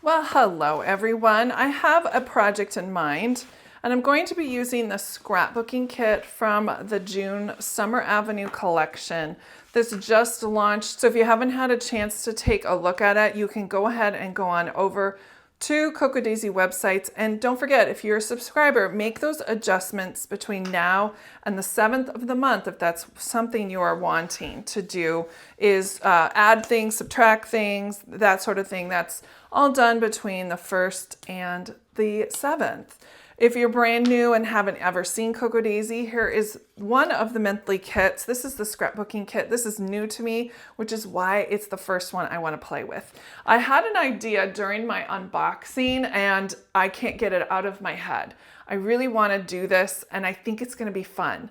Well, hello everyone. I have a project in mind and I'm going to be using the scrapbooking kit from the June Summer Avenue collection. This just launched, so if you haven't had a chance to take a look at it, you can go ahead and go on over to Cocoa Daisy websites. And don't forget, if you're a subscriber, make those adjustments between now and the 7th of the month if that's something you are wanting to do, is add things, subtract things, that sort of thing. That's all done between the 1st and the 7th. If you're brand new and haven't ever seen Cocoa Daisy, here is one of the monthly kits. This is the scrapbooking kit. This is new to me, which is why it's the first one I want to play with. I had an idea during my unboxing and I can't get it out of my head. I really want to do this and I think it's going to be fun.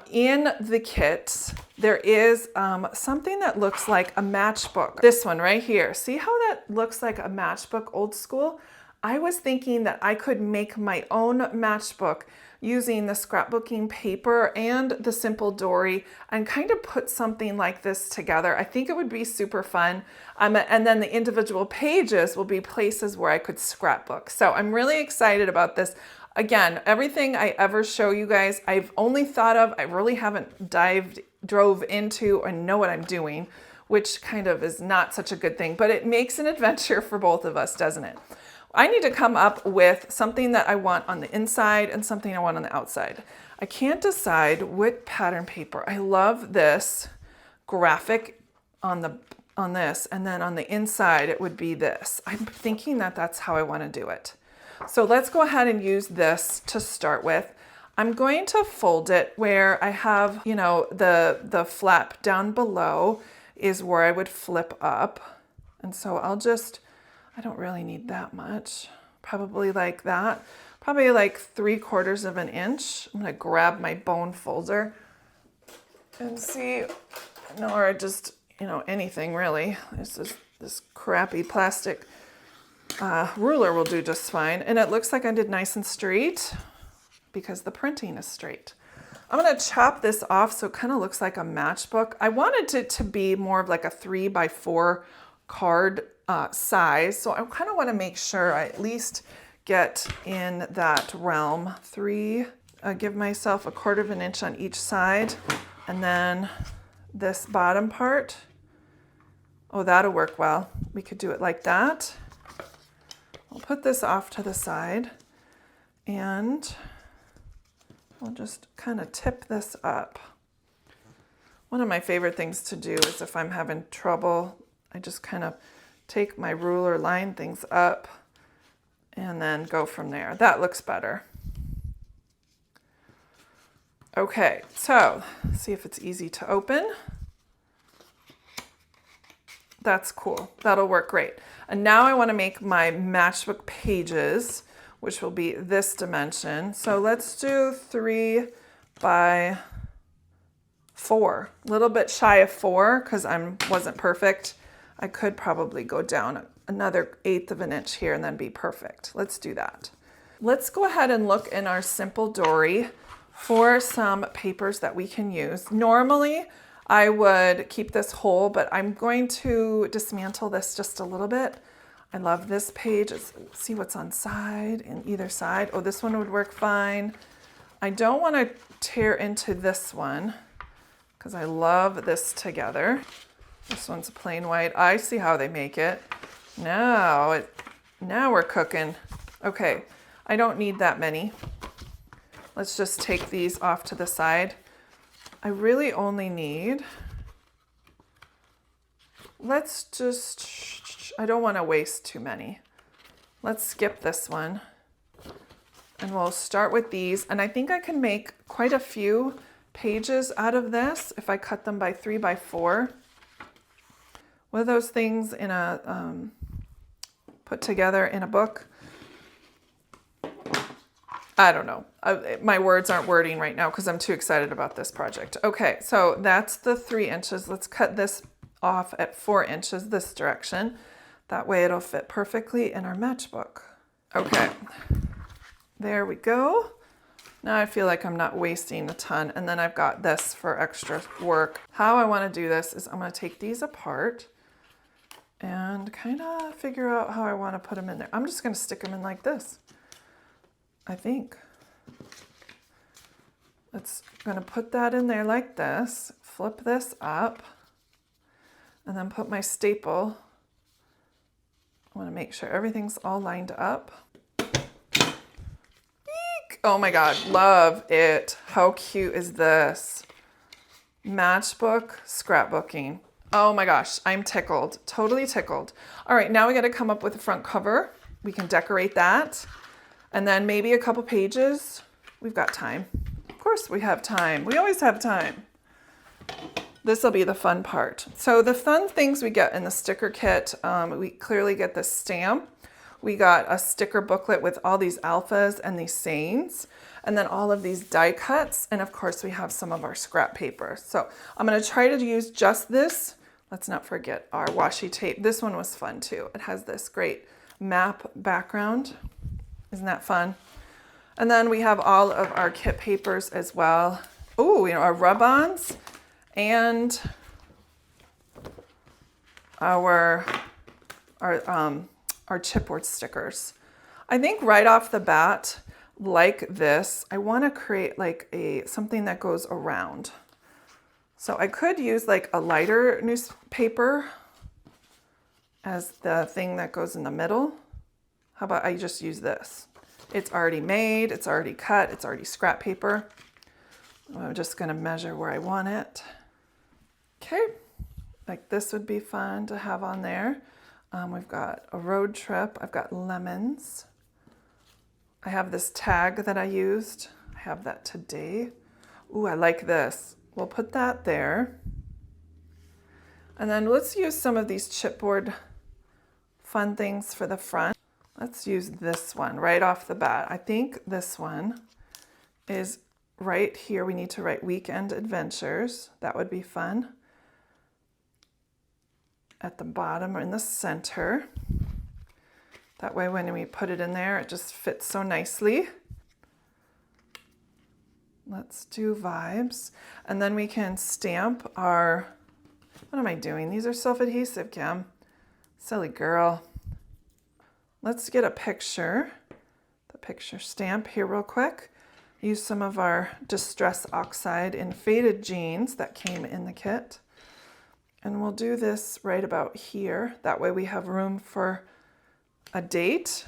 In the kit, there is something that looks like a matchbook. This one right here. See how that looks like a matchbook, old school? I was thinking that I could make my own matchbook using the scrapbooking paper and the simple dory and kind of put something like this together. I think it would be super fun. And then the individual pages will be places where I could scrapbook. So I'm really excited about this. Again, everything I ever show you guys, I've only thought of, I really haven't drove into or know what I'm doing, which kind of is not such a good thing, but it makes an adventure for both of us, doesn't it? I need to come up with something that I want on the inside and something I want on the outside. I can't decide what pattern paper. I love this graphic on this, and then on the inside it would be this. I'm thinking that that's how I want to do it. So let's go ahead and use this to start with. I'm going to fold it where I have, you know, the flap down below is where I would flip up. And so I don't really need that much, probably like that, probably like 3/4 of an inch. I'm gonna grab my bone folder and see, or just, you know, anything really. This crappy plastic ruler will do just fine. And it looks like I did nice and straight because the printing is straight. I'm gonna chop this off so it kind of looks like a matchbook. I wanted it to be more of like a 3x4 card size. So I kind of want to make sure I at least get in that realm. Give myself 1/4 of an inch on each side. And then this bottom part, oh, that'll work well. We could do it like that. I'll put this off to the side and I'll just kind of tip this up. One of my favorite things to do is if I'm having trouble, I just kind of take my ruler, line things up, and then go from there. That looks better. Okay, so see if it's easy to open. That's cool. That'll work great. And now I want to make my matchbook pages, which will be this dimension. So let's do 3x4. A little bit shy of 4 because I wasn't perfect. I could probably go down another 1/8 of an inch here and then be perfect. Let's do that. Let's go ahead and look in our simple dory for some papers that we can use. Normally, I would keep this whole, but I'm going to dismantle this just a little bit. I love this page. Let's see what's on side and either side. Oh, this one would work fine. I don't want to tear into this one because I love this together. This one's a plain white. I see how they make it. Now we're cooking. Okay, I don't need that many. Let's just take these off to the side. I really only need, I don't want to waste too many. Let's skip this one. And we'll start with these. And I think I can make quite a few pages out of this if I cut them by 3x4. What are those things in a put together in a book? I don't know. My words aren't wording right now because I'm too excited about this project. Okay, so that's the 3 inches. Let's cut this off at 4 inches this direction. That way it'll fit perfectly in our matchbook. Okay, there we go. Now I feel like I'm not wasting a ton. And then I've got this for extra work. How I want to do this is I'm going to take these apart and kind of figure out how I want to put them in there. I'm just going to stick them in like this, I think. It's going to put that in there like this, flip this up, and then put my staple. I want to make sure everything's all lined up. Eek! Oh my God, love it. How cute is this? Matchbook scrapbooking. Oh my gosh, I'm tickled, totally tickled. All right, now we got to come up with a front cover. We can decorate that. And then maybe a couple pages. We've got time. Of course we have time. We always have time. This will be the fun part. So the fun things we get in the sticker kit, we clearly get the stamp. We got a sticker booklet with all these alphas and these sayings, and then all of these die cuts. And of course we have some of our scrap paper. So I'm gonna try to use just this. Let's not forget our washi tape. This one was fun too. It has this great map background. Isn't that fun? And then we have all of our kit papers as well. Oh, you know, our rub-ons and our chipboard stickers. I think right off the bat, like this, I want to create like something that goes around. So I could use like a lighter newspaper as the thing that goes in the middle. How about I just use this? It's already made, it's already cut, it's already scrap paper. I'm just gonna measure where I want it. Okay, like this would be fun to have on there. We've got a road trip, I've got lemons. I have this tag that I used. I have that today. Ooh, I like this. We'll put that there. And then let's use some of these chipboard fun things for the front. Let's use this one right off the bat. I think this one is right here. We need to write weekend adventures. That would be fun. At the bottom or in the center. That way when we put it in there, it just fits so nicely. Let's do vibes. And then we can stamp our, what am I doing? These are self-adhesive, Kim. Silly girl. Let's get a picture, the picture stamp here real quick. Use some of our Distress Oxide in faded jeans that came in the kit. And we'll do this right about here. That way we have room for a date.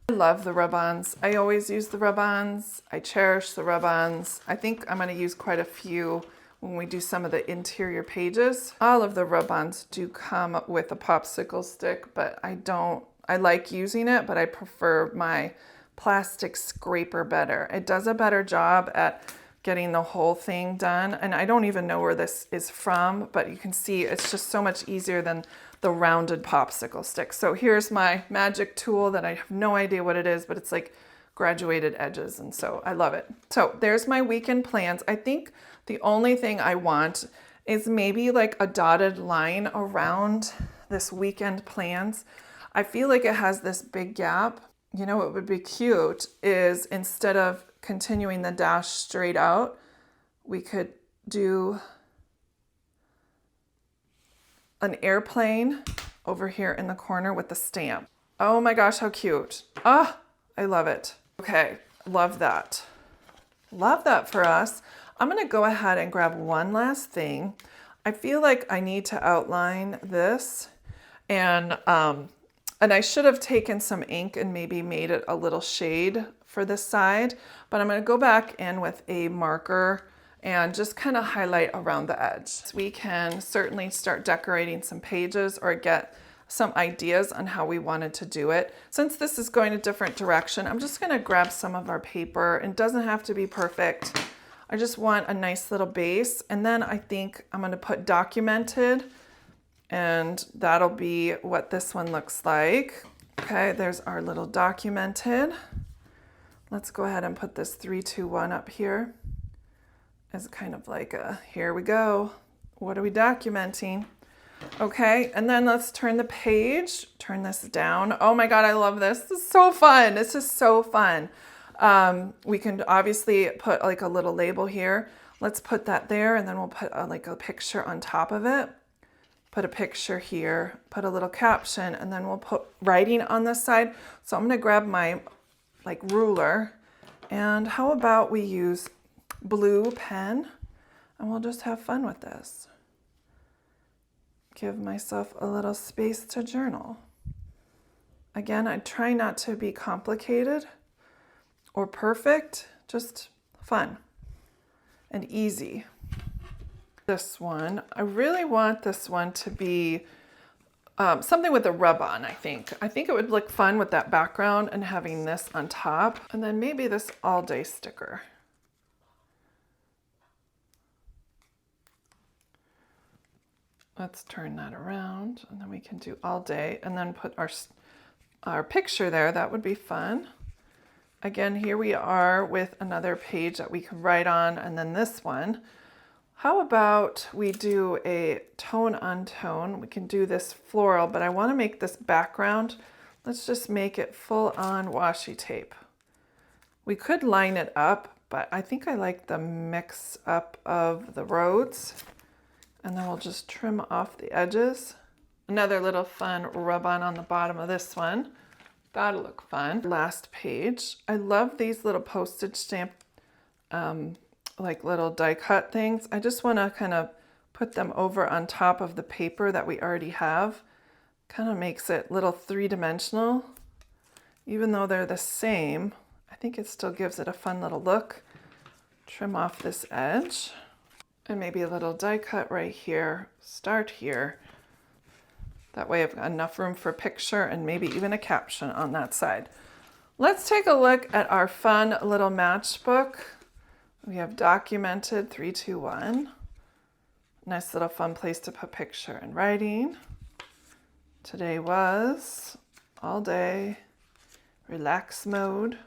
I love the rub-ons. I always use the rub-ons. I cherish the rub-ons. I think I'm gonna use quite a few when we do some of the interior pages. All of the rub-ons do come with a popsicle stick, but I like using it, but I prefer my plastic scraper better. It does a better job at getting the whole thing done. And I don't even know where this is from, but you can see it's just so much easier than the rounded popsicle stick. So here's my magic tool that I have no idea what it is, but it's like graduated edges. And so I love it. So there's my weekend plans. I think the only thing I want is maybe like a dotted line around this weekend plans. I feel like it has this big gap. You know what would be cute is instead of continuing the dash straight out, we could do an airplane over here in the corner with the stamp. Oh my gosh, how cute. Ah, I love it. Okay, love that. Love that for us. I'm gonna go ahead and grab one last thing. I feel like I need to outline this and I should have taken some ink and maybe made it a little shade for this side, but I'm gonna go back in with a marker and just kind of highlight around the edge. We can certainly start decorating some pages or get some ideas on how we wanted to do it. Since this is going a different direction, I'm just gonna grab some of our paper. It doesn't have to be perfect. I just want a nice little base. And then I think I'm gonna put documented, and that'll be what this one looks like. Okay, there's our little documented. Let's go ahead and put this 3, 2, 1 up here as kind of like a, here we go. What are we documenting? Okay, and then let's turn the page, turn this down. Oh my God, I love this. This is so fun. This is so fun. We can obviously put like a little label here. Let's put that there, and then we'll put like a picture on top of it. put a picture here, put a little caption, and then we'll put writing on this side. So I'm gonna grab my ruler, and how about we use blue pen, and we'll just have fun with this. Give myself a little space to journal. Again, I try not to be complicated or perfect, just fun and easy. This one, I really want this one to be something with a rub on, I think. I think it would look fun with that background and having this on top. And then maybe this all day sticker. Let's turn that around, and then we can do all day and then put our picture there. That would be fun. Again, here we are with another page that we can write on, and then this one. How about we do a tone on tone? We can do this floral, but I want to make this background. Let's just make it full on washi tape. We could line it up, but I think I like the mix up of the roads. And then we'll just trim off the edges. Another little fun rub on the bottom of this one. That'll look fun. Last page. I love these little postage stamp, like little die cut things. I just want to kind of put them over on top of the paper that we already have. Kind of makes it little three-dimensional. Even though they're the same, I think it still gives it a fun little look. Trim off this edge. And maybe a little die cut right here, start here. That way I've got enough room for a picture and maybe even a caption on that side. Let's take a look at our fun little matchbook. We have documented 3, 2, 1. Nice little fun place to put picture and writing. Today was all day, relax mode.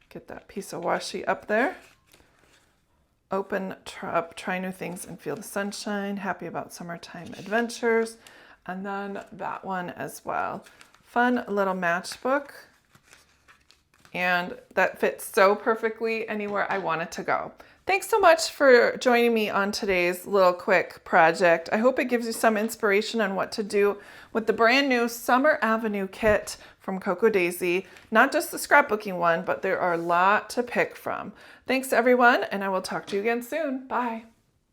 Get that piece of washi up there. Open up, try new things and feel the sunshine, happy about summertime adventures, and then that one as well. Fun little matchbook, and that fits so perfectly anywhere I want it to go. Thanks so much for joining me on today's little quick project. I hope it gives you some inspiration on what to do with the brand new Summer Avenue kit from Cocoa Daisy. Not just the scrapbooking one, but there are a lot to pick from. Thanks everyone, and I will talk to you again soon. Bye.